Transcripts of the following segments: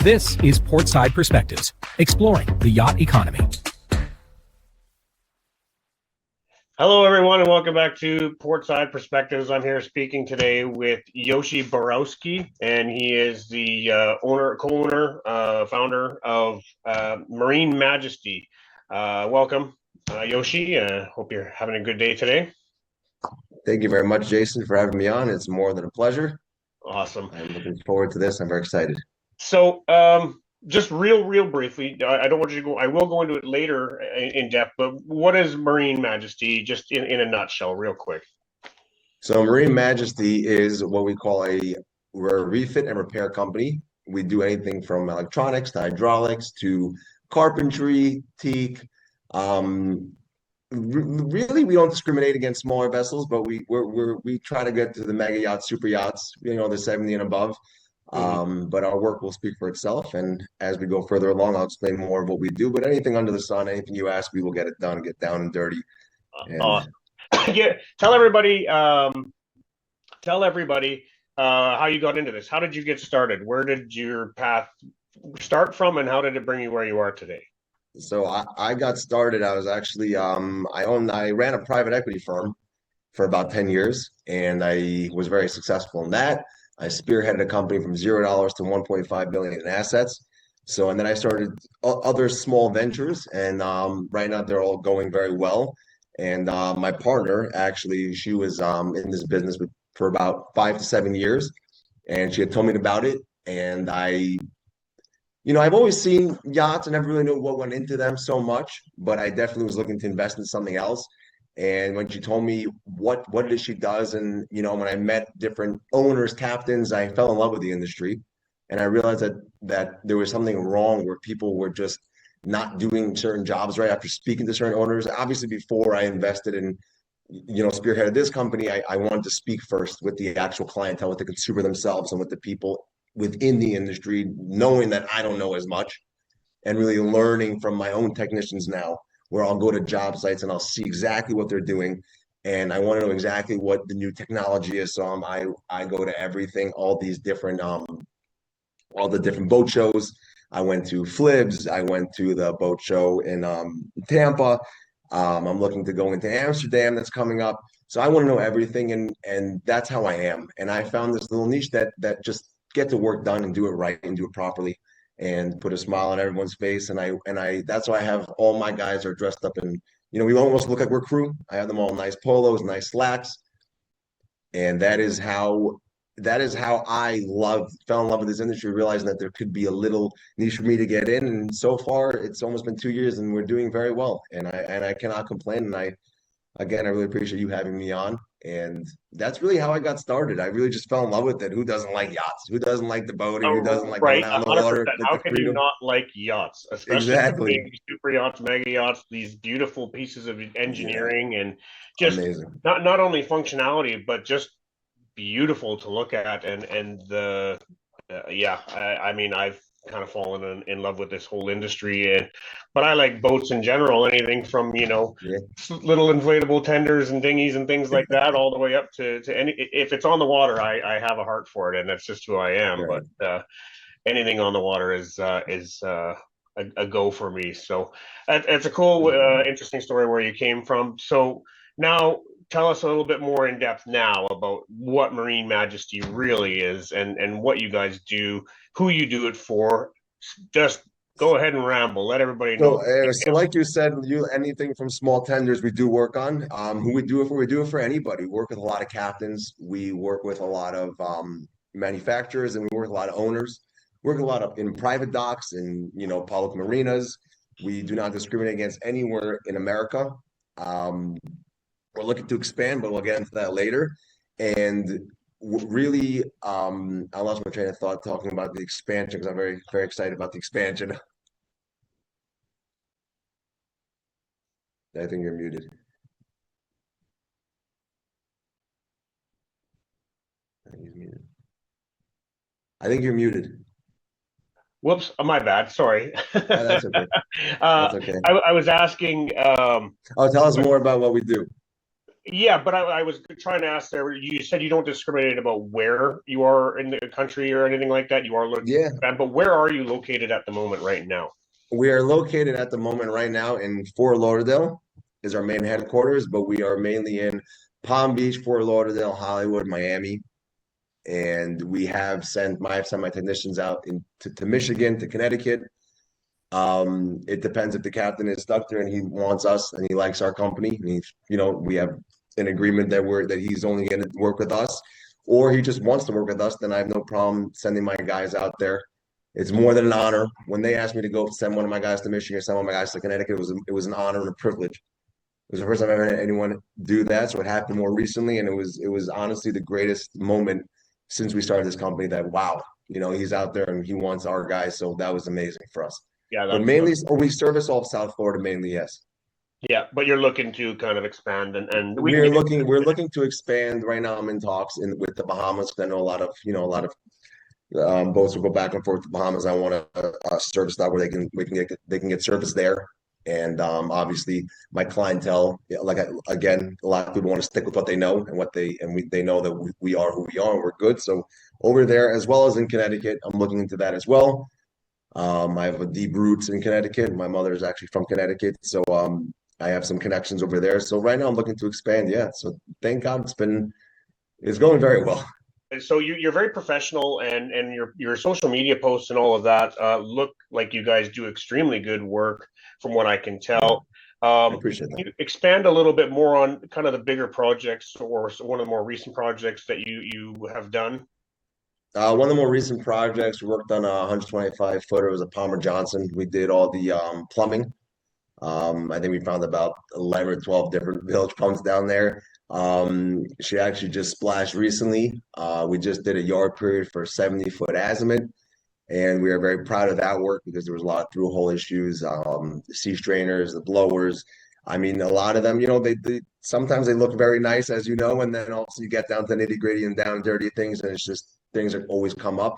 This is Portside Perspectives, exploring the yacht economy. Hello, everyone, and welcome back to Portside Perspectives. I'm here speaking today with Yoshi Borowski, and he is the co-owner, founder of Marine Majesty. Welcome, Yoshi. Hope you're having a good day today. Thank you very much, Jason, for having me on. It's more than a pleasure. Awesome. I'm looking forward to this. I'm very excited. So, just real briefly, I don't want you to go, I will go into it later in depth, but what is Marine Majesty, just in a nutshell, real quick? So Marine Majesty is what we're a refit and repair company. We do anything from electronics to hydraulics to carpentry, teak. Really, we don't discriminate against smaller vessels, but we try to get to the mega yachts, super yachts, the 70 and above. But our work will speak for itself, and as we go further along, I'll explain more of what we do. But anything under the sun, anything you ask, we will get it done, get down and dirty. And tell everybody how you got into this. How did you get started? Where did your path start from, and how did it bring you where you are today? So I got started. I was actually I ran a private equity firm for about 10 years, and I was very successful in that. I spearheaded a company from $0 to 1.5 billion in assets. So, and then I started other small ventures, and right now they're all going very well. And my partner, actually, she was in this business for about 5 to 7 years, and she had told me about it. And I've always seen yachts and never really knew what went into them so much, but I definitely was looking to invest in something else. And when she told me what it is she does, and when I met different owners, captains, I fell in love with the industry, and I realized that there was something wrong where people were just not doing certain jobs right after speaking to certain owners. Obviously, before I invested in, spearheaded this company, I wanted to speak first with the actual clientele, with the consumer themselves, and with the people within the industry, knowing that I don't know as much, and really learning from my own technicians now, where I'll go to job sites and I'll see exactly what they're doing. And I want to know exactly what the new technology is. So I go to everything, all the different boat shows. I went to Flibs. I went to the boat show in Tampa. I'm looking to go into Amsterdam that's coming up. So I want to know everything, and that's how I am. And I found this little niche that just get the work done and do it right and do it properly and put a smile on everyone's face. And I that's why I have all my guys are dressed up in, we almost look like we're crew. I have them all nice polos, nice slacks. And that is how I fell in love with this industry, realizing that there could be a little niche for me to get in. And so far it's almost been 2 years and we're doing very well. And I cannot complain. And I really appreciate you having me on. And that's really how I got started. I really just fell in love with it. Who doesn't like yachts? Who doesn't like the boating? Who doesn't like going out on the water? How can you not like yachts? Especially exactly. Big super yachts, mega yachts, these beautiful pieces of engineering, and just amazing. Not only functionality, but just beautiful to look at. And the I mean, I've kind of fallen in love with this whole industry, but I like boats in general, anything from little inflatable tenders and dinghies and things like that, all the way up to any, if it's on the water, I have a heart for it, and that's just who I am. Right. But anything on the water is a go for me. So it's a cool interesting story where you came from. So now tell us a little bit more in depth now about what Marine Majesty really is, and what you guys do, who you do it for. Just go ahead and ramble. Let everybody know. So like you said, anything from small tenders we do work on. Who we do it for anybody. We work with a lot of captains. We work with a lot of manufacturers, and we work with a lot of owners. We work a lot in private docks and public marinas. We do not discriminate against anywhere in America. We're looking to expand, but we'll get into that later. And really, I lost my train of thought talking about the expansion, because I'm very, very excited about the expansion. I think you're muted. I think you're muted. Whoops, my bad. Sorry. That's okay. That's okay. I was asking. Tell us more about what we do. Yeah, but I was trying to ask there. You said you don't discriminate about where you are in the country or anything like that. You are looking, Yeah, but where are you located at the moment right now? we are located at the moment right now in Fort Lauderdale is our main headquarters, but we are mainly in Palm Beach, Fort Lauderdale, Hollywood, Miami, and I've sent my technicians out to Michigan, to Connecticut. It depends if the captain is stuck there and he wants us and he likes our company. And we have an agreement that he's only going to work with us, or he just wants to work with us. Then I have no problem sending my guys out there. It's more than an honor. When they asked me to go send one of my guys to Michigan, send one of my guys to Connecticut, it was an honor and a privilege. It was the first time I ever had anyone do that. So it happened more recently, and it was honestly the greatest moment since we started this company. That wow, he's out there and he wants our guys. So that was amazing for us. Yeah, But mainly, or we service all of South Florida mainly, yes. yeah, but you're looking to kind of expand, and we can We're get looking we're looking to expand right now. I'm in talks with the Bahamas. 'Cause I know a lot of boats will go back and forth to Bahamas. I want a service stop where they can get service there. And obviously, my clientele, yeah, again, a lot of people want to stick with what they know and they know that we are who we are and we're good. So over there, as well as in Connecticut, I'm looking into that as well. I have a deep roots in Connecticut. My mother is actually from Connecticut, so I have some connections over there. So right now, I'm looking to expand. Yeah, so thank God it's going very well. so you're very professional, and your social media posts and all of that look like you guys do extremely good work from what I can tell. I appreciate Can that. you expand a little bit more on kind of the bigger projects or one of the more recent projects that you have done? One of the more recent projects, we worked on a 125 footer. It was a Palmer Johnson. We did all the plumbing. I think we found about 11 or 12 different village pumps down there. She actually just splashed recently. We just did a yard period for 70-foot azimuth, and we are very proud of that work because there was a lot of through hole issues, the sea strainers, the blowers. I mean, a lot of them, they sometimes they look very nice, as you know, and then also you get down to nitty gritty and down dirty things, and it's just things that always come up.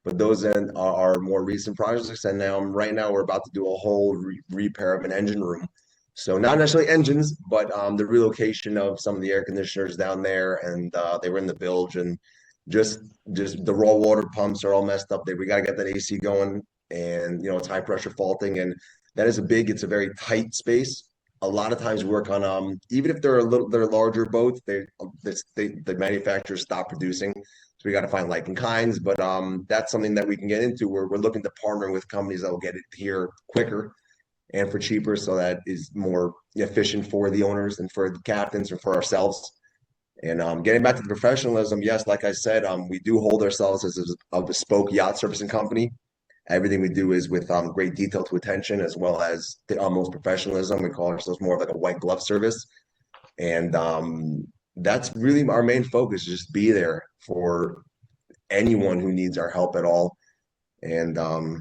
But those are more recent projects, and right now we're about to do a whole repair of an engine room. So not necessarily engines, but the relocation of some of the air conditioners down there, and they were in the bilge, and just just the raw water pumps are all messed up. We got to get that AC going, and it's high pressure faulting, and it's a very tight space. A lot of times we work on even if they're larger boats, the manufacturers stop producing. So we got to find like and kinds, but that's something that we can get into where we're looking to partner with companies that will get it here quicker and for cheaper, so that is more efficient for the owners and for the captains and for ourselves. And getting back to the professionalism, yes, like I said, we do hold ourselves as a bespoke yacht servicing company. Everything we do is with great detail to attention, as well as the utmost professionalism. We call ourselves more of like a white glove service, and that's really our main focus: just be there for anyone who needs our help at all. And I'll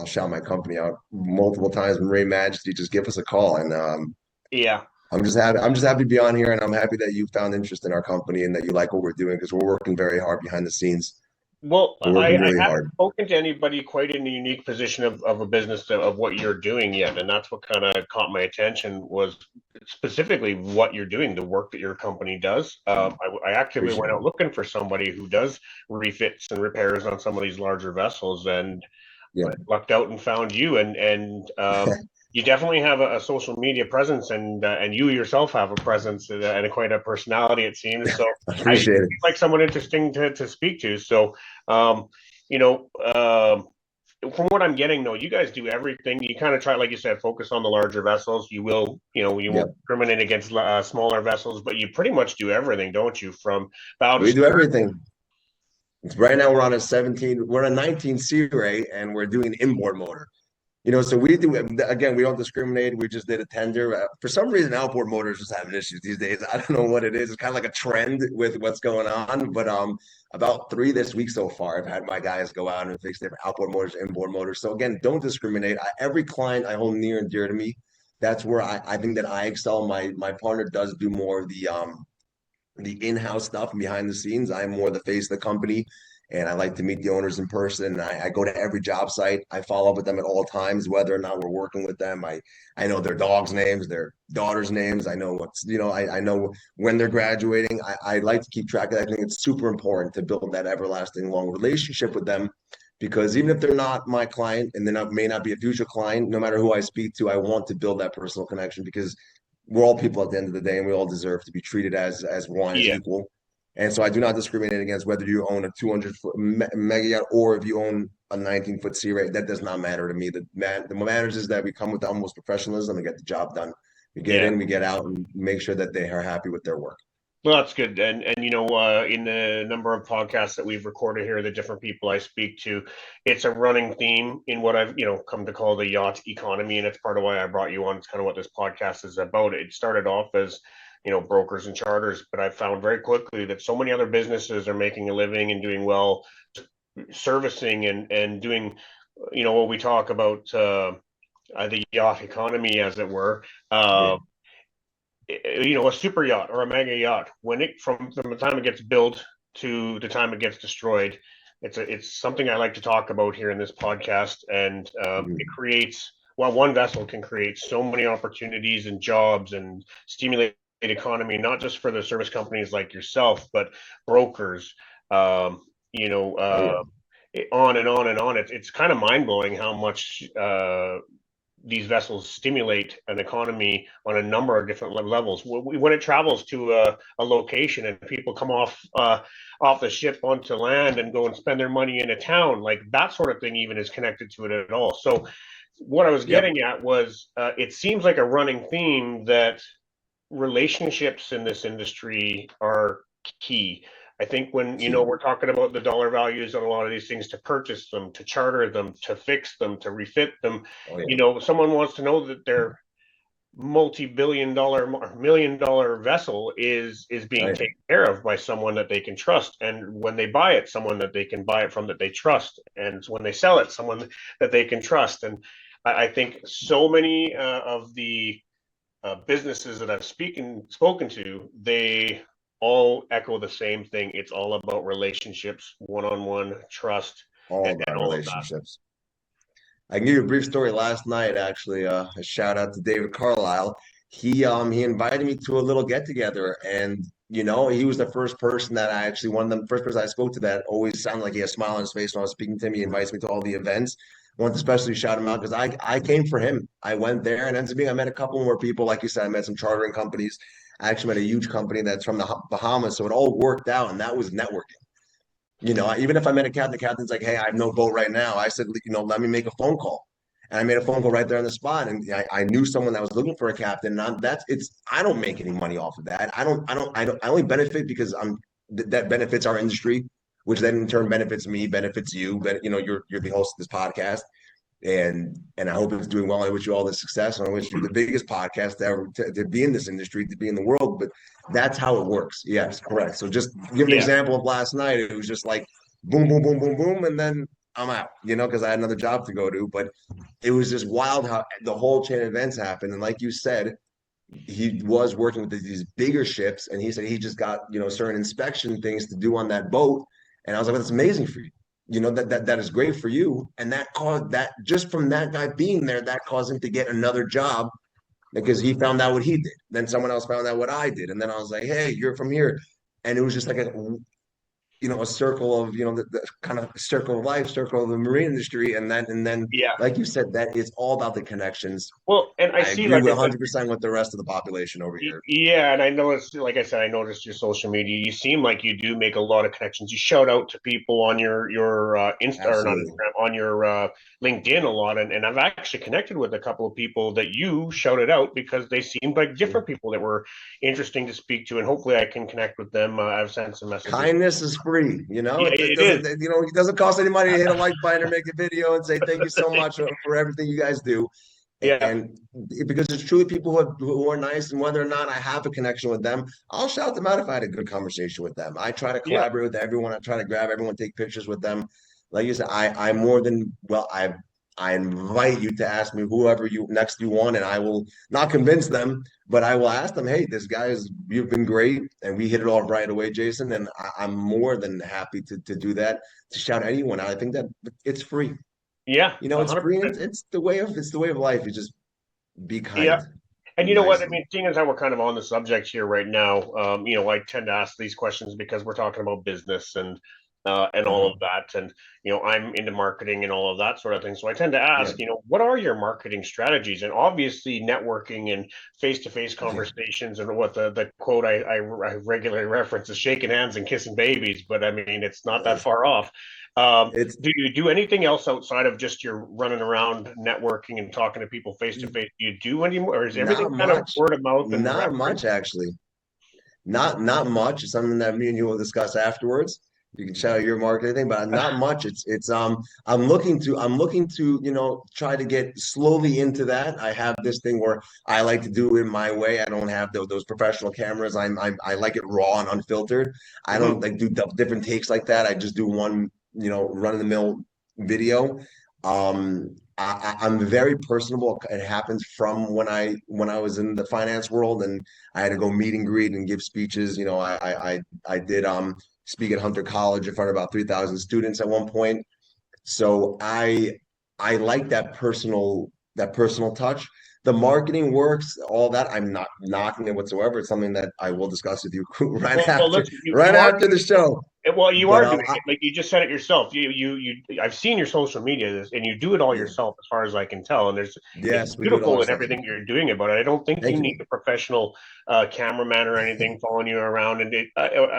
shout my company out multiple times. Marine Majesty, just give us a call, and Yeah. I'm just happy to be on here, and I'm happy that you found interest in our company and that you like what we're doing because we're working very hard behind the scenes. Well, We're I, working I really haven't hard. spoken to anybody quite in the unique position of a business of what you're doing yet, and that's what kind of caught my attention was specifically what you're doing, the work that your company does. I actively Appreciate went it. out looking for somebody who does refits and repairs on some of these larger vessels, and Yeah. I lucked out and found you, and you definitely have a social media presence, and you yourself have a presence and quite a personality, it seems. So I I appreciate it. like someone interesting to speak to. So um, you know, from what I'm getting though, you guys do everything. You kind of try, like you said, focus on the larger vessels. You Yeah. won't discriminate against smaller vessels, but you pretty much do everything, don't you? From bow to We stern. do everything. Right now we're on a 19 Sea Ray, and we're doing inboard motor. So we do, again, we don't discriminate. We just did a tender. For some reason, outboard motors just having issues these days. I don't know what it is. It's kind of like a trend with what's going on. But about three this week so far, I've had my guys go out and fix their outboard motors, inboard motors. So again, don't discriminate. Every client I hold near and dear to me. That's where I think that I excel. My partner does do more of the in-house stuff and behind the scenes. I'm more the face of the company, and I like to meet the owners in person. And I go to every job site. I follow up with them at all times, whether or not we're working with them. I know their dogs' names, their daughters' names. I know I know when they're graduating. I like to keep track of that. I think it's super important to build that everlasting long relationship with them, because even if they're not my client and may not be a future client, no matter who I speak to, I want to build that personal connection, because we're all people at the end of the day, and we all deserve to be treated as one, as Yeah. equal. And so I do not discriminate against whether you own a 200-foot mega yacht or if you own a 19-foot Sea Ray. That does not matter to me. The matters is that we come with the utmost professionalism and get the job done. We get Yeah. in, we get out, and make sure that they are happy with their work. Well, that's good. And in the number of podcasts that we've recorded here, the different people I speak to, it's a running theme in what I've, come to call the yacht economy. And it's part of why I brought you on. It's kind of what this podcast is about. It started off as, brokers and charters, but I found very quickly that so many other businesses are making a living and doing well, servicing and doing, what we talk about, the yacht economy, as it were. Yeah. A super yacht or a mega yacht, when it from the time it gets built to the time it gets destroyed, it's something I like to talk about here in this podcast. And it creates, well, one vessel can create so many opportunities and jobs and stimulate economy, not just for the service companies like yourself, but brokers, on and on and on. It's kind of mind blowing how much these vessels stimulate an economy on a number of different levels. When it travels to a location and people come off the ship onto land and go and spend their money in a town, like that sort of thing even is connected to it at all. So what I was getting at was, it seems like a running theme that relationships in this industry are key. I think when we're talking about the dollar values on a lot of these things, to purchase them, to charter them, to fix them, to refit them, someone wants to know that their multi-billion-dollar, million-dollar vessel is being taken care of by someone that they can trust. And when they buy it, someone that they can buy it from that they trust. And when they sell it, someone that they can trust. And I think so many of the businesses that I've spoken to, they all echo the same thing. It's all about relationships, one-on-one trust, all about relationships. I can give you a brief story. Last night, actually, a shout out to David Carlisle. He invited me to a little get together, and he was the first person that one of the first person I spoke to that always sounded like he had a smile on his face when I was speaking to him. He invites me to all the events. I want to especially shout him out because I came for him. I went there, and ends up being I met a couple more people. Like you said, I met some chartering companies. I actually met a huge company that's from the Bahamas, so it all worked out, and that was networking. Even if I met a captain, the captain's like, "Hey, I have no boat right now." I said, "Let me make a phone call." And I made a phone call right there on the spot, and I knew someone that was looking for a captain. And I don't make any money off of that. I only benefit because that benefits our industry, which then in turn benefits me, benefits you. But you're the host of this podcast, and I hope it's doing well. I wish you all the success, and I wish you the biggest podcast ever to be in this industry, to be in the world. But that's how it works. Yes, correct. So just give an example of last night. It was just like boom, boom, boom, boom, boom, and then I'm out. Because I had another job to go to. But it was just wild how the whole chain of events happened. And like you said, he was working with these bigger ships, and he said he just got certain inspection things to do on that boat. And I was like, well, that's amazing for you. That is great for you. And that caused that, just from that guy being there, that caused him to get another job because he found out what he did. Then someone else found out what I did. And then I was like, hey, you're from here. And it was just like a circle of, the kind of circle of life, circle of the marine industry. And then, like you said, that it's all about the connections. Well, and I see, agree with 100% with the rest of the population over here. Yeah, and I noticed, like I said, I noticed your social media. You seem like you do make a lot of connections. You shout out to people on your Insta, or not Instagram, on your LinkedIn a lot, and I've actually connected with a couple of people that you shouted out because they seemed like different people that were interesting to speak to, and hopefully I can connect with them. I've sent some messages. Kindness is free, it doesn't cost any money to hit a like button or make a video and say thank you so much for everything you guys do. And because it's truly people who are nice, and whether or not I have a connection with them, I'll shout them out if I had a good conversation with them. I try to collaborate with everyone. I try to grab everyone, take pictures with them. Like you said, I more than well, I invite you to ask me whoever you next you want, and I will not convince them, but I will ask them, hey, you've been great, and we hit it off right away, Jason. And I'm more than happy to do that, to shout anyone out. I think that it's free. Yeah, It's free, and 100%. it's the way of life. You just be Yeah. kind, And be you know what? nice. I mean, seeing as how we're kind of on the subject here right now, I tend to ask these questions because we're talking about business and all of Mhm. that, and I'm into marketing and all of that sort of thing. So I tend to Yeah, ask, what are your marketing strategies? And obviously, networking and face-to-face yeah, conversations, and what the quote I regularly reference is shaking hands and kissing babies. But I mean, it's not that yeah. far off. Um, It's do you do anything else outside of just your running around networking and talking to people face to face? Do you do any more, or is everything not kind of much, word of mouth and not much reference? actually. Not much. It's something that me and you will discuss afterwards. You can shout out your marketing thing, but not much. It's I'm looking to try to get slowly into that. I have this thing where I like to do it my way. I don't have those professional cameras. I like it raw and unfiltered. I don't Mhm. like do different takes like that. I just do one run of the mill video. I'm very personable. It happens from when I was in the finance world, and I had to go meet and greet and give speeches. I did speak at Hunter College in front of about 3,000 students at one point. So I like that personal touch. The marketing works, all that. I'm not knocking it whatsoever. It's something that I will discuss with you right Well, after listen, right you are after the doing show. well. You But are doing it, like you just said it yourself. I've seen your social media, and you do it all yeah, yourself, as far as I can tell. And it's yes, we do it all beautiful in ourselves. everything you're doing about it. I don't think you Thank need you. a professional cameraman or anything following you around. And an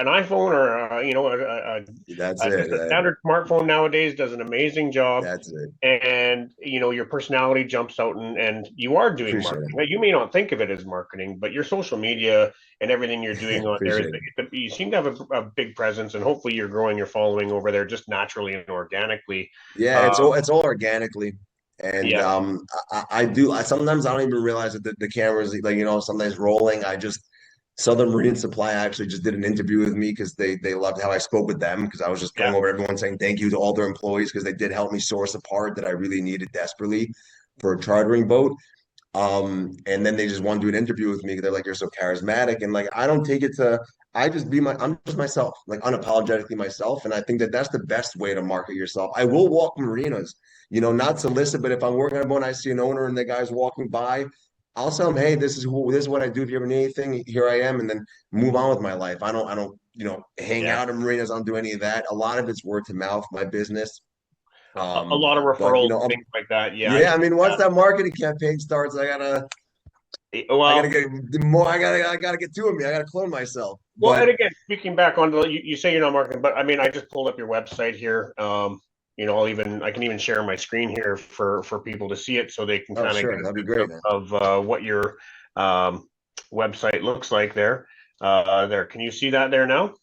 iPhone or That's it. just a standard smartphone nowadays does an amazing job. That's it. And your personality jumps out, and you are doing Appreciate marketing. Now, you may not think of it as marketing, but your social media and everything you're doing it. on there is Appreciate it. you seem to have a big presence, and hopefully you're growing your following over there just naturally and organically. Yeah, it's uh, all organically, and yeah. I do. Sometimes I don't even realize that the camera's like sometimes rolling. Southern Marine Supply actually just did an interview with me because they loved how I spoke with them, because I was just Yeah. going over everyone saying thank you to all their employees, because they did help me source a part that I really needed desperately for a chartering boat. And then they just want to do an interview with me. They're like, you're so charismatic. And like, I don't take it to, I'm just myself, like unapologetically myself. And I think that that's the best way to market yourself. I will walk marinas, not solicit, but if I'm working on a boat and I see an owner and the guy's walking by, I'll tell him, hey, this is what I do. If you ever need anything, here I am. And then move on with my life. I don't, hang Yeah. out in marinas. I don't do any of that. A lot of it's word to mouth, my business. A Um, lot of but referrals and things like that. Yeah, I yeah, I can mean, see once that. that marketing campaign starts, I gotta Well, get more. I gotta get two of me. I gotta clone myself. well, But and again, speaking back on you say you're not marketing, but I mean, I just pulled up your website here. I can even share my screen here for people to see it, so they can oh, kind of get sure, a that'd be sense great, man. of what your um, website looks like there. There, can you see that there now?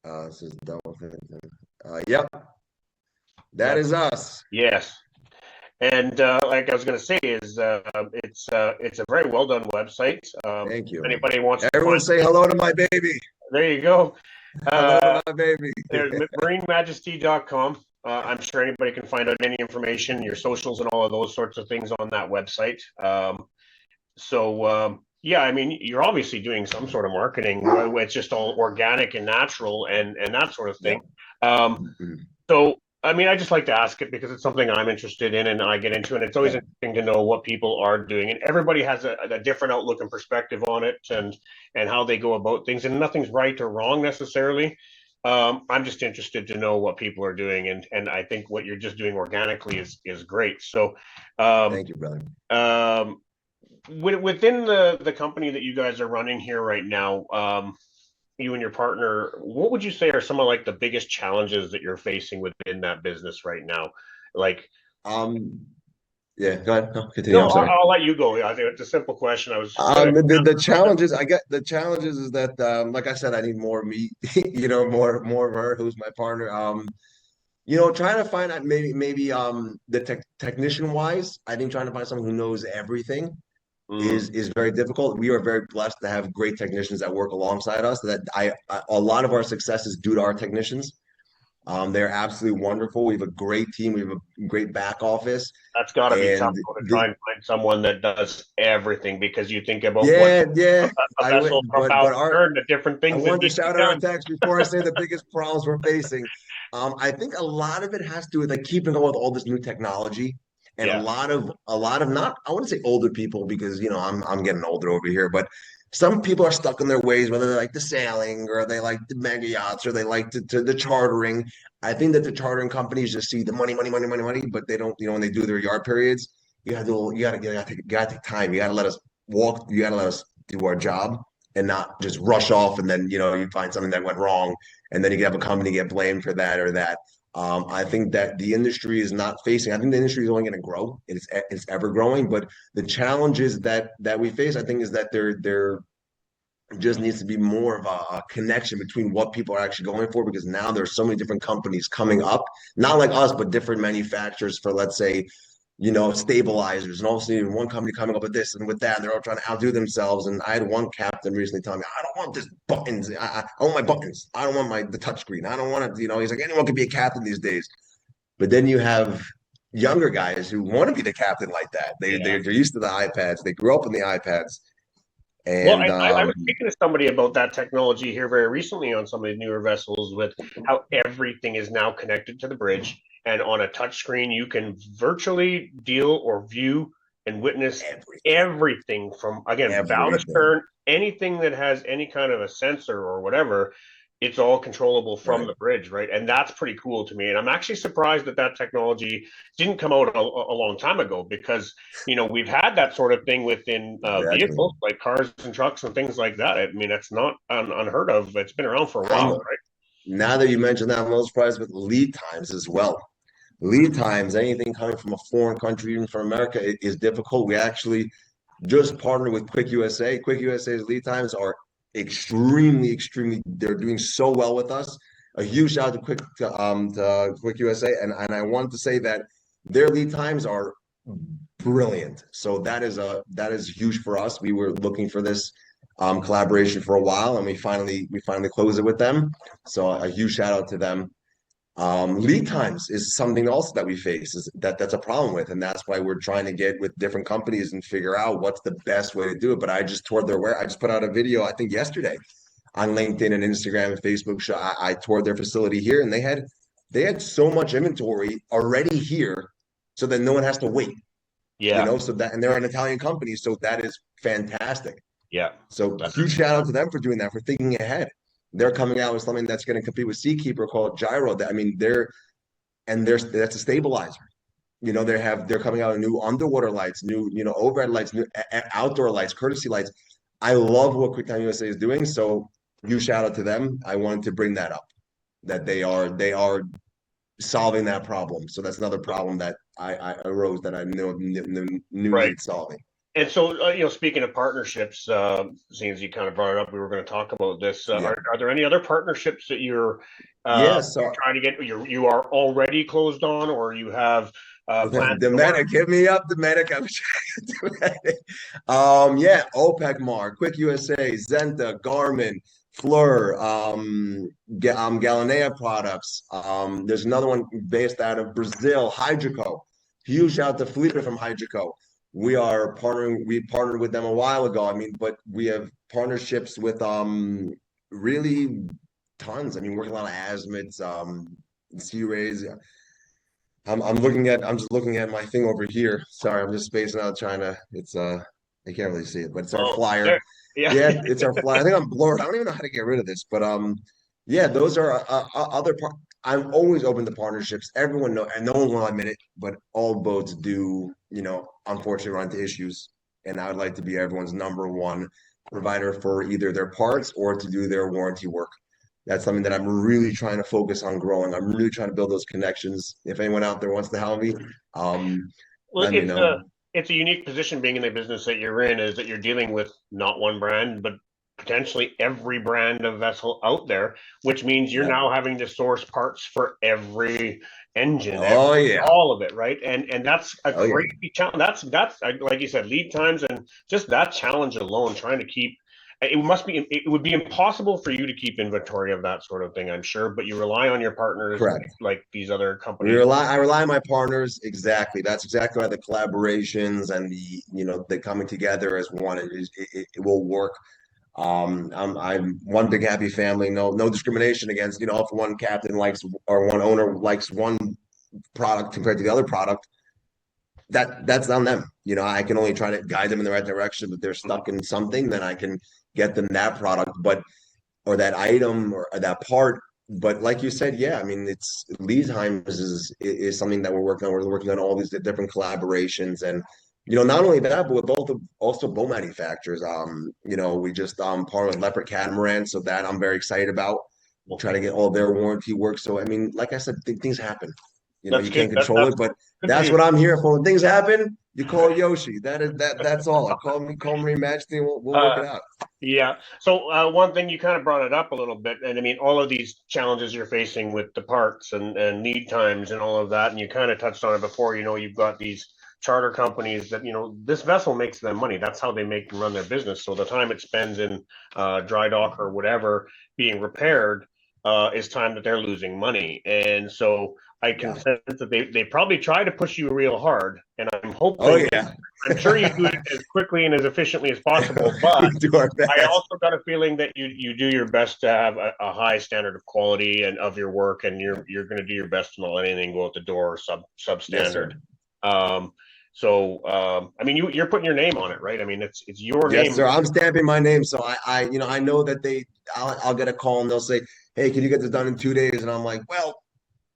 This is double. Yep, that That's is us. yes. And like I was going to say, is it's a very well done website. Thank If you. anybody wants to Everyone find, say hello to my baby. there you go. Hello to Uh, my baby. there's marinemajesty.com. I'm sure anybody can find out any information, your socials, and all of those sorts of things on that website. Yeah, I mean, you're obviously doing some sort of marketing where it's just all organic and natural and that sort of thing. Yep. Um, Mhm. so, I mean, I just like to ask it because it's something I'm interested in and I get into, and it's always Yep. interesting to know what people are doing. And everybody has a different outlook and perspective on it, and how they go about things. And nothing's right or wrong necessarily. I'm just interested to know what people are doing, and I think what you're just doing organically is great. So, um, Thank you, brother. um, within the company that you guys are running here right now, you and your partner, what would you say are some of like the biggest challenges that you're facing within that business right now? Like, Um, yeah, go ahead. No, continue. no, I'm sorry. I'll let you go. I think it's a simple question. I was just gonna. The challenges is that, like I said, I need more meat, more of her, who's my partner. Trying to find out the technician wise, I think trying to find someone who knows everything Mm, is very difficult. We are very blessed to have great technicians that work alongside us. A lot of our success is due to our technicians. They're absolutely wonderful. We have a great team. We have a great back office. That's got to be tough And though, to try and find someone that does everything, because you think about what yeah, yeah. a I vessel went, from but out our there and the different I things that wanted to need to be shout out our done. text before I say the biggest problems we're facing. I think a lot of it has to do with like keeping up with all this new technology, and Yeah, a lot of not I wouldn't say older people because I'm getting older over here, but some people are stuck in their ways, whether they like the sailing or they like the mega yachts or they like the chartering. I think that the chartering companies just see the money, money, money, money, money, but they don't, when they do their yard periods, you gotta take time. You gotta let us walk. You gotta let us do our job and not just rush off and then you find something that went wrong and then you can have a company get blamed for that or that. I think that the industry is not facing. I think the industry is only going to grow. It's ever growing, but the challenges that we face, I think, is that there just needs to be more of a connection between what people are actually going for because now there's so many different companies coming up, not like us, but different manufacturers for let's say stabilizers, and also one company coming up with this and with that, and they're all trying to outdo themselves. And I had one captain recently tell me, I don't want this buttons. I want my buttons. I don't want the touchscreen. I don't want it. He's like, anyone can be a captain these days. But then you have younger guys who want to be the captain like that. yeah. They're used to the iPads. They grew up on the iPads. Well, And I was speaking to somebody about that technology here very recently on some of these newer vessels, with how everything is now connected to the bridge, and on a touch screen you can virtually deal or view and witness everything, everything from, again, bow to everything. stern, anything that has any kind of a sensor or whatever. It's all controllable from Right. the bridge, right? And that's pretty cool to me. And I'm actually surprised that that technology didn't come out a long time ago, because we've had that sort of thing within Exactly. vehicles like cars and trucks and things like that. I mean, it's not unheard of. It's been around for a while, I'm right? Now that you mentioned that, I'm a little surprised with lead times as well. Lead times, anything coming from a foreign country, even from America, is difficult. We actually just partnered with Quick USA. Quick USA's lead times are extremely, extremely. They're doing so well with us. A huge shout out to Quick USA, and I wanted to say that their lead times are brilliant. So that is huge for us. We were looking for this collaboration for a while, and we finally closed it with them. So a huge shout out to them. Lead times is something else that we face is that's a problem with, and that's why we're trying to get with different companies and figure out what's the best way to do it. But I just put out a video I think yesterday on LinkedIn and Instagram and Facebook. I toured their facility here, and they had so much inventory already here, so that no one has to wait. Yeah, And they're an Italian company, so that is fantastic. yeah. So That- huge shout out to them for doing that, for thinking ahead. They're coming out with something that's going to compete with Seakeeper called Gyro. I mean, that's a stabilizer. They're coming out with new underwater lights, new overhead lights, new outdoor lights, courtesy lights. I love what QuickTime USA is doing. So huge shout out to them. I wanted to bring that up, that they are solving that problem. So that's another problem that I arose that I knew right. needed solving. And so, speaking of partnerships, seeing as you kind of brought it up, we were going to talk about this. Yeah. Are there any other partnerships that you're Yeah. So trying to get? You are already closed on, or you have plans in the works? Dometic, hit me up, Dometic. I'm Dometic. Yeah, OPEC Mar, Quick USA, Zenta, Garmin, Fleur, Galanea products. There's another one based out of Brazil, Hydroco. Huge shout out to Felipe from Hydroco. We partnered with them a while ago. I mean, but we have partnerships with really tons. I mean, working a lot of azimuths, Sea Rays. I'm just looking at my thing over here. Sorry, I'm just spacing out trying to I can't really see it, but it's our Oh, flyer. there, yeah. Yeah, it's our flyer. I think I'm blurred. I don't even know how to get rid of this, but yeah, those are other part. I'm always open to partnerships. Everyone know, and no one will admit it, but all boats do, unfortunately run into issues. And I would like to be everyone's number one provider for either their parts or to do their warranty work. That's something that I'm really trying to focus on growing. I'm really trying to build those connections. If anyone out there wants to help me, Well, let me know. it's a unique position being in the business that you're in, is that you're dealing with not one brand, but potentially every brand of vessel out there, which means you're Yep. now having to source parts for every engine, Oh yeah. all of it, right? And that's a Oh yeah. crazy challenge. That's like you said, lead times and just that challenge alone, trying to keep it would be impossible for you to keep inventory of that sort of thing, I'm sure, but you rely on your partners Correct. like these other companies. I rely on my partners. Exactly. That's exactly why the collaborations and the coming together as one, it will work. I'm one big happy family. No discrimination against, if one captain likes or one owner likes one product compared to the other product, that's on them. I can only try to guide them in the right direction. If they're stuck in something, then I can get them that product, or that item or that part. But like you said, yeah, I mean, it's lead times is something that we're working on. We're working on all these different collaborations, and not only that, but with also boat manufacturers. We just partnered with Leopard Catamaran, so that I'm very excited about. We'll try to get all their warranty work. So I mean, like I said, things happen. That's You good. can't control it, but that's what I'm here for. When things happen, you call Yoshi. That's all. Call Marine Majesty, and we'll work it out. Yeah. So one thing, you kind of brought it up a little bit, and I mean, all of these challenges you're facing with the parts and lead times and all of that, and you kind of touched on it before. You've got these charter companies that this vessel makes them money. That's how they make and run their business. So the time it spends in dry dock or whatever being repaired is time that they're losing money, and so I can sense that they probably try to push you real hard, and I'm hoping. Oh yeah. I'm sure you do it as quickly and as efficiently as possible, but I also got a feeling that you do your best to have a high standard of quality and of your work, and you're going to do your best to not let anything go out the door substandard. Yes, I mean, you're putting your name on it, right? I mean, it's your name. Yes, sir. I'm stamping my name, so I know that I'll get a call and they'll say, "Hey, can you get this done in 2 days?" And I'm like, "Well,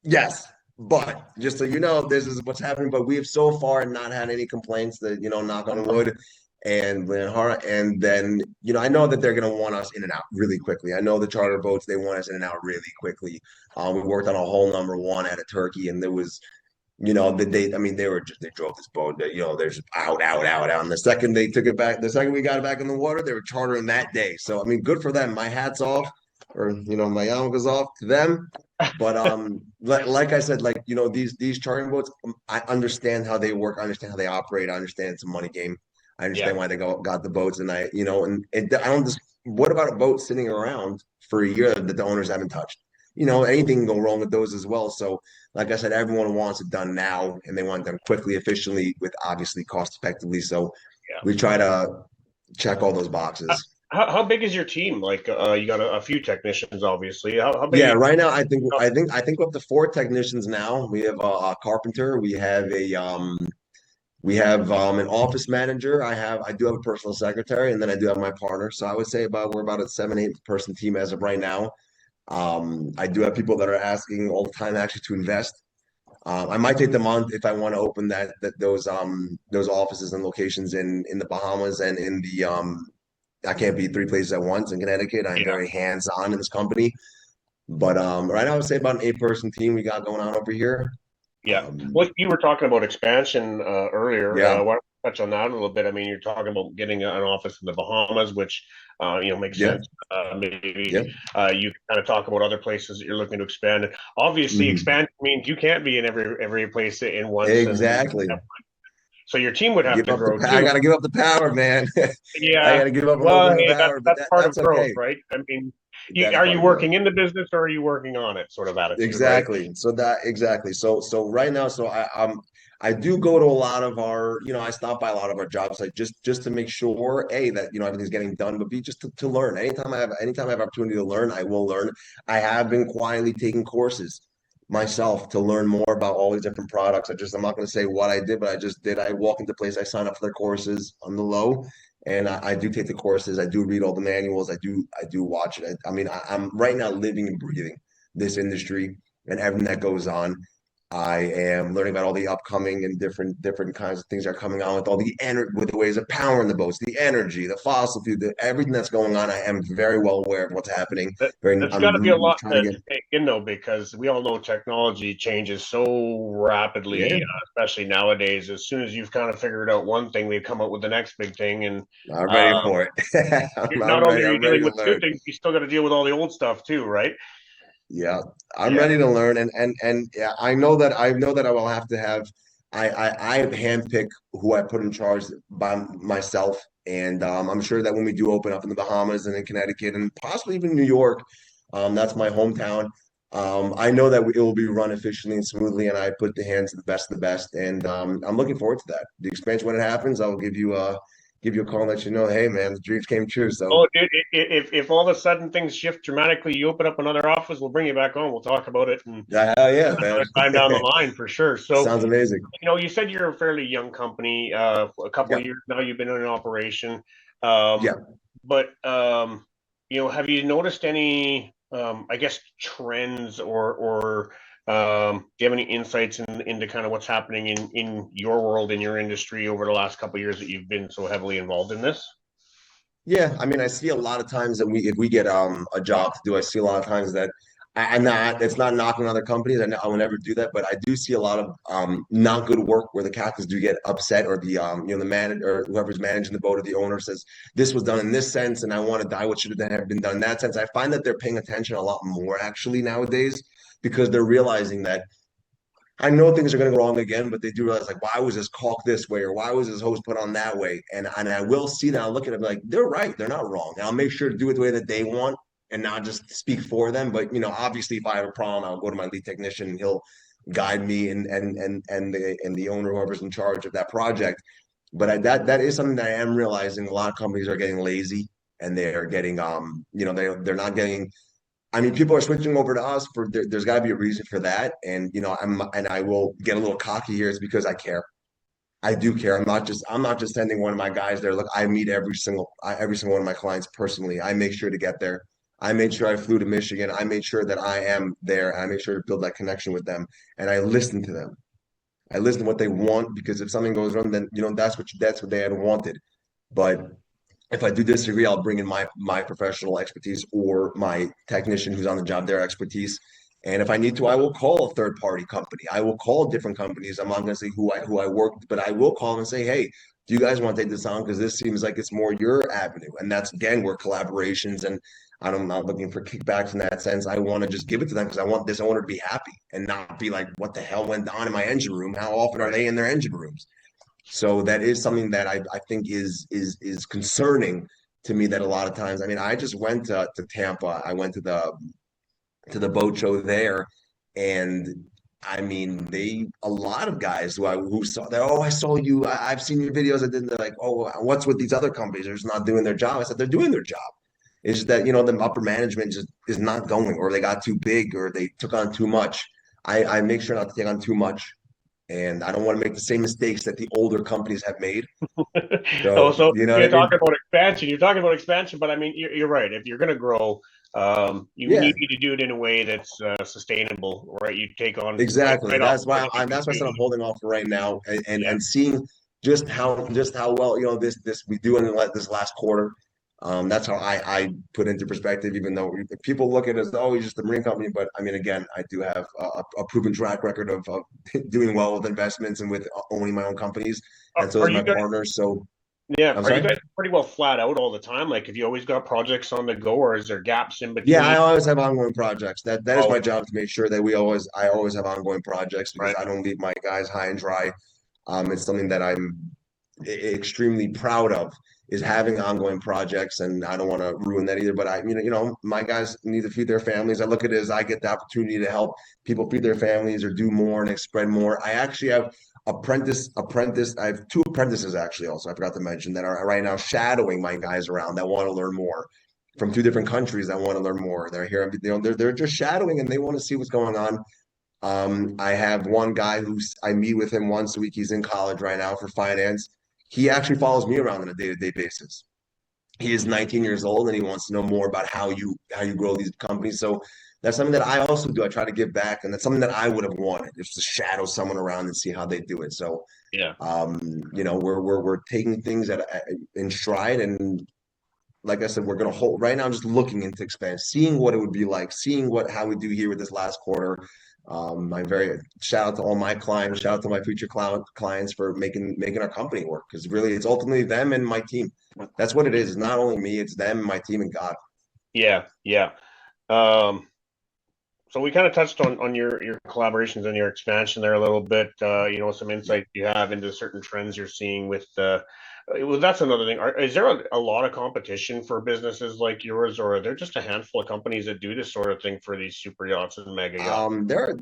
yes." But just so you know, this is what's happening. But we have so far not had any complaints that, knock on wood. And then, I know that they're going to want us in and out really quickly. I know the charter boats, they want us in and out really quickly. We worked on a whole number one out of Turkey, and there was, they drove this boat, they're just out. And the second they took it back, the second we got it back in the water, they were chartering that day. So, I mean, good for them. My hat's off, or, my yarmulke's off to them. But like I said, these chartering boats, I understand how they work. I understand how they operate. I understand it's a money game. I understand why they got the boats, and I don't just. What about a boat sitting around for a year that the owners haven't touched? Anything can go wrong with those as well. So, like I said, everyone wants it done now, and they want it done quickly, efficiently, with obviously cost effectively. So, we try to check all those boxes. How big is your team? Like, you got a few technicians, obviously. How big? Yeah, right now I think we're up to 4 technicians now. We have a carpenter. We have an office manager. I do have a personal secretary, and then I do have my partner. So I would say we're about a 7-8 person team as of right now. I do have people that are asking all the time actually to invest. I might take the month if I want to open those offices and locations in the Bahamas and in the I can't be 3 places at once in Connecticut. I'm very hands-on in this company. But right now I would say about an 8-person team we got going on over here. Yeah. Well, you were talking about expansion earlier. Yeah. Why don't we touch on that a little bit? I mean, you're talking about getting an office in the Bahamas, which makes sense. Maybe you can kind of talk about other places that you're looking to expand. Obviously, expansion means you can't be in every place in one. Exactly. So your team would have to grow too. I got to give up the power, man. Yeah. I got to give up the power. That's part of growth, right? I mean, are you working in the business or are you working on it? Sort of attitude. Exactly. Right? So right now, I do go to a lot of our, I stop by a lot of our job sites just to make sure, A, that everything's getting done, but B, just to learn. Anytime I have opportunity to learn, I will learn. I have been quietly taking courses myself to learn more about all these different products. I'm not going to say what I did, but I just did. I walk into place, I sign up for their courses on the low, and I do take the courses. I do read all the manuals. I do watch it. I mean, I'm right now living and breathing this industry and everything that goes on. I am learning about all the upcoming and different kinds of things that are coming on with all the with the ways of powering the boats, the energy, the fossil fuel, everything that's going on. I am very well aware of what's happening. It's got to be a lot to take in, though, because we all know technology changes so rapidly, especially nowadays. As soon as you've kind of figured out one thing, they come up with the next big thing, and I'm ready for it. Not only are you dealing with good things, you still got to deal with all the old stuff too, right? Yeah, I'm ready to learn, and yeah, I know that I will have to have. I handpick who I put in charge by myself, And I'm sure that when we do open up in the Bahamas and in Connecticut and possibly even New York, that's my hometown. I know that it will be run efficiently and smoothly, and I put the hands of the best, and I'm looking forward to that. The expansion, when it happens, I'll give you a call and let you know, hey man, the dreams came true. So Oh, dude, if all of a sudden things shift dramatically, you open up another office, we'll bring you back on. We'll talk about it and yeah, hell yeah, man. another time down the line for sure. So, Sounds amazing. you said you're a fairly young company. A couple Yeah, of years now, you've been in operation. yeah. But have you noticed any, I guess, trends or do you have any insights into kind of what's happening in your world, in your industry over the last couple of years that you've been so heavily involved in this? Yeah, I mean, I see a lot of times that if we get a job to do, I see a lot of times that I'm not. It's not knocking on other companies. I will never do that, but I do see a lot of not good work where the captains do get upset, or the manager or whoever's managing the boat or the owner says this was done in this sense, and I want to die. What should have been done in that sense? I find that they're paying attention a lot more actually nowadays because they're realizing that I know things are going to go wrong again, but they do realize like, why was this caulk this way, or why was this hose put on that way? And I will see that. I'll look at it like they're right, they're not wrong. And I'll make sure to do it the way that they want and not just speak for them. But obviously, if I have a problem, I'll go to my lead technician and he'll guide me and the owner, whoever's in charge of that project. But that is something that I am realizing. A lot of companies are getting lazy and they are getting they're not getting. I mean, people are switching over to us for there's got to be a reason for that, and I will get a little cocky here. It's because I care. I do care. I'm not just sending one of my guys there. Look, I meet every single one of my clients personally. I make sure to get there. I made sure I flew to Michigan. I made sure that I am there. I make sure to build that connection with them, and I listen to them. I listen to what they want because if something goes wrong, then that's what they had wanted. But if I do disagree, I'll bring in my professional expertise or my technician who's on the job, their expertise. And if I need to, I will call a third party company. I will call different companies. I'm not going to say who I work with, but I will call them and say, hey, do you guys want to take this on? Because this seems like it's more your avenue. And that's again where collaborations and I'm not looking for kickbacks in that sense. I want to just give it to them because I want this owner to be happy and not be like, what the hell went on in my engine room? How often are they in their engine rooms? So that is something that I think is concerning to me that a lot of times. I mean, I just went to Tampa. I went to the boat show there, and I mean, a lot of guys who saw that. Oh, I saw you. I've seen your videos. I did. They're like, oh, what's with these other companies? They're just not doing their job. I said they're doing their job. It's just that the upper management just is not going, or they got too big, or they took on too much. I make sure not to take on too much and I don't want to make the same mistakes that the older companies have made. Oh, So, so you know what you're I mean? talking about expansion. You're talking about expansion, but I mean, you're right. If you're going to grow, you Yeah, need to do it in a way that's sustainable, right? You take on exactly. right off. That's why I said I'm holding off for right now and seeing just how well this we do in this last quarter. That's how I put into perspective. Even though people look at it as oh, he's just a marine company, but I mean, again, I do have a proven track record of doing well with investments and with owning my own companies, and so Are is you my guys? partner. So Yeah. I'm Are you sorry. guys pretty well flat out all the time? Like, have you always got projects on the go, or is there gaps in Yeah, between? I always have ongoing projects. That is my Always, job to make sure that I always have ongoing projects because right? I don't leave my guys high and dry. It's something that I'm extremely proud of is having ongoing projects, and I don't want to ruin that either. But my guys need to feed their families. I look at it as I get the opportunity to help people feed their families or do more and spread more. I actually have apprentice. I have two apprentices actually. Also, I forgot to mention that are right now shadowing my guys around that want to learn more from two different countries that want to learn more. They're here, they're just shadowing and they want to see what's going on. I have one guy I meet with him once a week. He's in college right now for finance. He actually follows me around on a day-to-day basis. He is 19 years old and he wants to know more about how you grow these companies. So that's something that I also do. I try to give back, and that's something that I would have wanted just to shadow someone around and see how they do it. So, Yeah. we're taking things in stride, and like I said, we're going to hold right now. I'm just looking into expand, seeing what it would be like, seeing how we do here with this last quarter. I'm very shout out to all my clients, shout out to my future clients for making our company work because really it's ultimately them and my team. That's what it is. It's not only me, it's them, my team, and God. Yeah. Yeah. Um, So we kind of touched on your collaborations and your expansion there a little bit. Some Yeah. insight you have into certain trends you're seeing with. Well, that's another thing. Is there a lot of competition for businesses like yours, or are there just a handful of companies that do this sort of thing for these super yachts and mega yachts?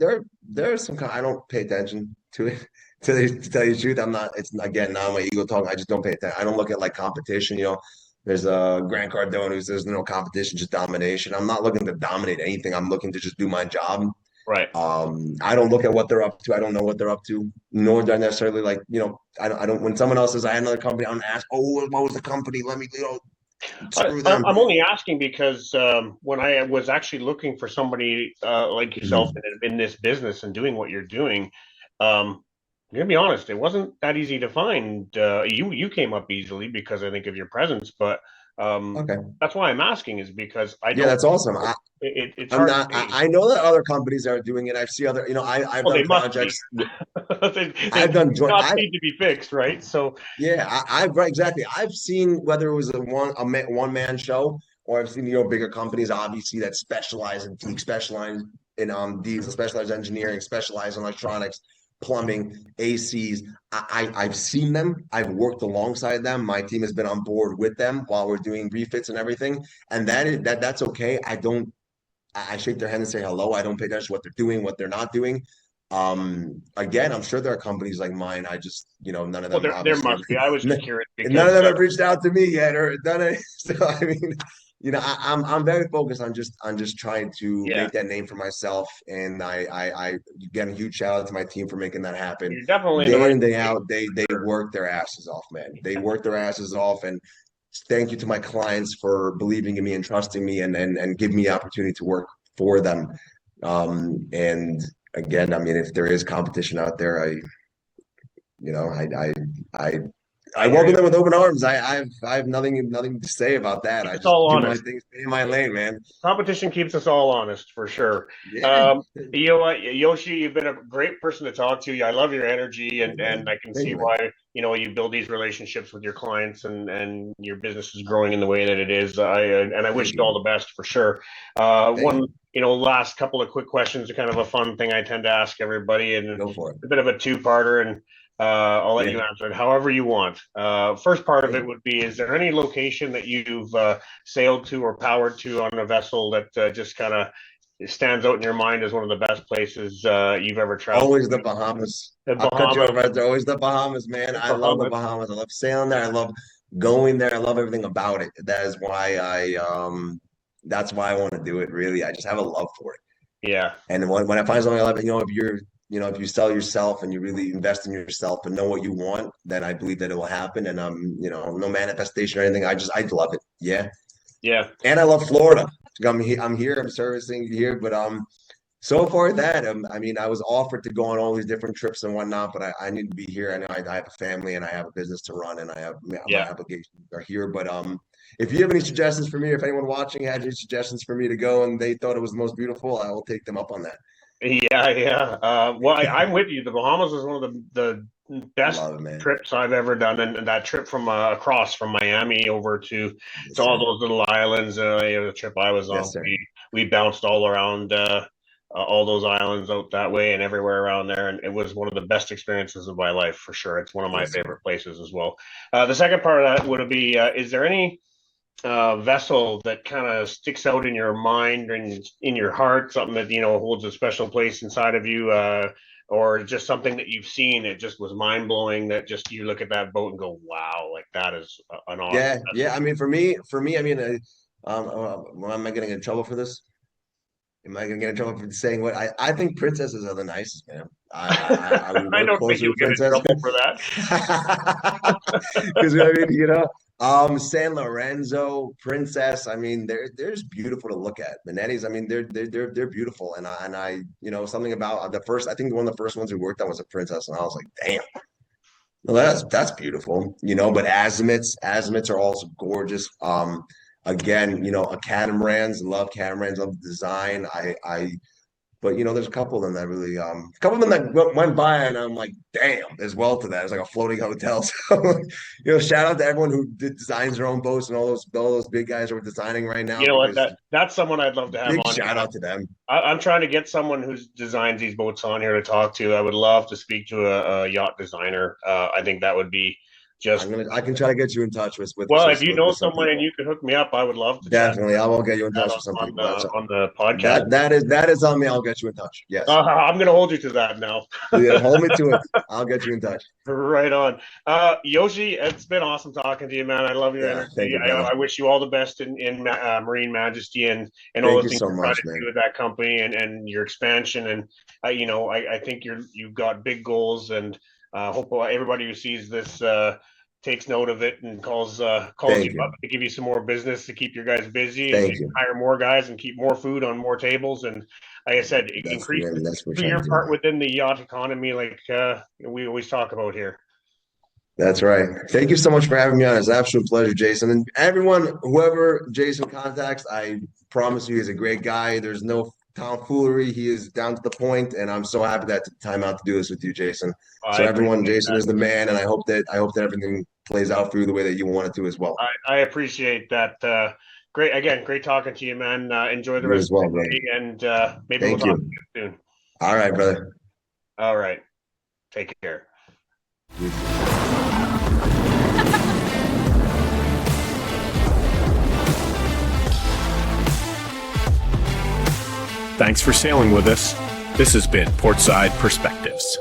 There's some kind. I don't pay attention to it. To tell you the truth, I'm not. It's again not my ego talking. I just don't pay attention. I don't look at like competition. There's a Grant Cardone who says no competition, just domination. I'm not looking to dominate anything. I'm looking to just do my job. Right. I don't look at what they're up to. I don't know what they're up to, nor do I necessarily like. I don't. When someone else says I had another company, I don't ask. Oh, what was the company? Let me, screw them. I'm only asking because when I was actually looking for somebody like yourself Mhm. in this business and doing what you're doing, I'm gonna be honest, it wasn't that easy to find. You came up easily because I think of your presence, but Okay. that's why I'm asking is because I Yeah, don't. that's awesome. It's I'm hard to not. gauge. I know that other companies are doing it. I see other. I've Well, done they must be. projects. They I've done joint. not need to be fixed, right? So Yeah, I've right, exactly. I've seen whether it was one man show or I've seen bigger companies obviously that specialize in geek, specialize in diesel, specialize engineering, specialize in electronics, plumbing, ACs. I've seen them. I've worked alongside them. My team has been on board with them while we're doing refits and everything, and that's okay. I shake their hand and say hello. I don't pay attention to what they're doing, what they're not doing. Again, I'm sure there are companies like mine. I just, none of well, them there obviously, must be. I was just curious none of because them have reached out to me yet or done it. So I mean, I'm very focused on just trying to yeah, make that name for myself. And I again, a huge shout out to my team for making that happen. you're definitely in the Day in right and day place out, they for sure. work their asses off, man. They work their asses off, and thank you to my clients for believing in me and trusting me and giving me the opportunity to work for them. And again, I mean, if there is competition out there, you know, I, I I hear welcome you. them with open arms. I have nothing to say about that. Keep I us just all do my honest. thing, stay in my lane, man. Competition keeps us all honest for sure. Yeah. You know what, Yoshi, you've been a great person to talk to. I love your energy, Thank and you, man. I can Thank see you, man. why you build these relationships with your clients, and your business is growing in the way that it is. I wish Thank you all you. the best for sure. Thank One you. last couple of quick questions are kind of a fun thing I tend to ask everybody, and Go for it. a bit of a two-parter, and I'll let Yeah. you answer it however you want. First part of Thank it you. would be: is there any location that you've sailed to or powered to on a vessel that just kind of stands out in your mind as one of the best places you've ever traveled Always the to? Bahamas. The I'll cut you off Bahamas, right there. Always the Bahamas, man. the I love the Bahamas. Bahamas. I love sailing there. I love going there. I love everything about it. That's why I want to do it, really. I just have a love for it. Yeah, And when I find something I love, if you sell yourself and you really invest in yourself and know what you want, then I believe that it will happen. And no manifestation or anything. I love it. Yeah. yeah, And I love Florida. I'm here. I'm servicing here, but so far that I mean, I was offered to go on all these different trips and whatnot, but I need to be here. I know I have a family and I have a business to run, and I have my yeah. obligations are here. But if you have any suggestions for me, if anyone watching had any suggestions for me to go and they thought it was the most beautiful, I will take them up on that. Yeah, yeah. Well, I'm with you. The Bahamas is one of the best Love it, man. trips I've ever done, and that trip from across from Miami over to Yes, all sir. those little islands. The trip I was on, Yes, sir. we bounced all around all those islands out that way and everywhere around there, and it was one of the best experiences of my life for sure. It's one of my Yes, sir. favorite places as well. The second part of that would be: is there any vessel that kind of sticks out in your mind and in your heart, something that holds a special place inside of you, or just something that you've seen, it just was mind blowing, that just you look at that boat and go, wow, like that is an awesome Yeah, yeah. vessel. I mean, for me, I mean, am I getting in trouble for this? Am I gonna get in trouble for saying what I think princesses are the nicest, man. I will I work don't think closer you'll with get in princess trouble for that. because I mean, San Lorenzo, Princess. I mean, they're just beautiful to look at. The Netties, I mean, they're beautiful, and I something about the first. I think one of the first ones we worked on was a princess, and I was like, damn, well, that's beautiful, But azimuths are also gorgeous. Again, a catamarans, love catamarans, love the design. But there's a couple of them that really, a couple of them that went by, and I'm like, damn, as well to that. It's like a floating hotel. So, shout out to everyone who designs their own boats and all those big guys who are designing right now. You know what? Because That's someone I'd love to have big on shout here. out to them. I'm trying to get someone who designs these boats on here to talk to. I would love to speak to a yacht designer. I think that would be just. I can try to get you in touch with Well, if you know some someone and people. you could hook me up, I would love to Definitely, I will get you in chat touch with some on people. on the podcast. That is on me. I'll get you in touch. Yes. I'm going to hold you to that now. Yeah, hold me to it. I'll get you in touch. Right on. Yoshi, it's been awesome talking to you, man. I love your energy. Thank you, I wish you all the best in Marine Majesty and all Thank the you things so you're trying much, to man. do with that company and your expansion. And I think you've got big goals, and hope everybody who sees this takes note of it and calls you up to give you some more business to keep your guys busy and hire more guys and keep more food on more tables. And like I said, increase your part within the yacht economy, like we always talk about here. That's right. Thank you so much for having me on. It's an absolute pleasure, Jason. And everyone, whoever Jason contacts, I promise you he's a great guy. There's no tomfoolery. He is down to the point, and I'm so happy that took time out to do this with you, Jason. So everyone, Jason is the man, and I hope that everything plays out for you the way that you want it to as well. I appreciate that. Great talking to you, man. Enjoy the rest of the day, and maybe we'll talk to you soon. All right, brother. All right. Take care. Thanks for sailing with us. This has been Portside Perspectives.